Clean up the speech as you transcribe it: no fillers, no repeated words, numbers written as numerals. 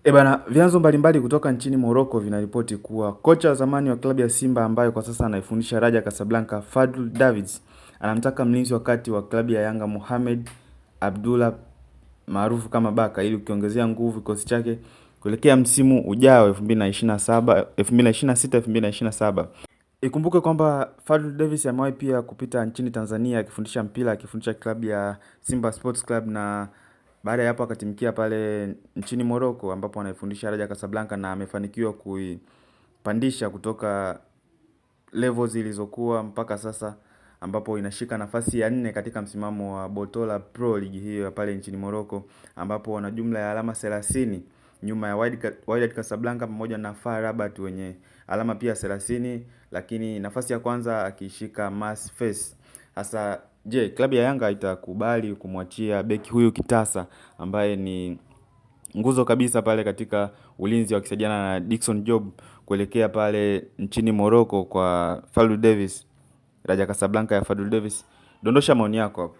Bana, vyanzo mbalimbali kutoka nchini Morocco vinaripoti kuwa kocha wa zamani wa klabu ya Simba ambaye kwa sasa anaifundisha Raja Casablanca, Fadlu Davids, anamtaka mlinzi wa kati wa klabu ya Yanga Mohamed Abdullah maarufu kama Baka ili kuongezea nguvu kikosi chake kuelekea msimu ujao 2027 2026 2027. Ikumbuke kwamba Fadlu Davids amewahi pia kupita nchini Tanzania akifundisha mpira, akifundisha klabu ya Simba Sports Club, na baada ya hapo akatimkia pale nchini Morocco ambapo anaifundisha Raja Casablanca na amefanikiwa kuipandisha kutoka level zilizokuwa mpaka sasa ambapo inashika nafasi ya 4 katika msimamo wa Botola Pro ligi hiyo ya pale nchini Morocco, ambapo wana jumla ya alama 30 nyuma ya Wydad Casablanca pamoja na FAR Rabat wenye alama pia 30, lakini nafasi ya kwanza akishika Mas Fes. Sasa je, klabu ya Yanga itakubali kumwachia beki huyu kitasa ambaye ni nguzo kabisa pale katika ulinzi wakisaidiana na Dickson Job kuelekea pale nchini Morocco kwa Fadlu Davis, Raja Casablanca ya Fadlu Davis? Dondosha maoni yako hapo.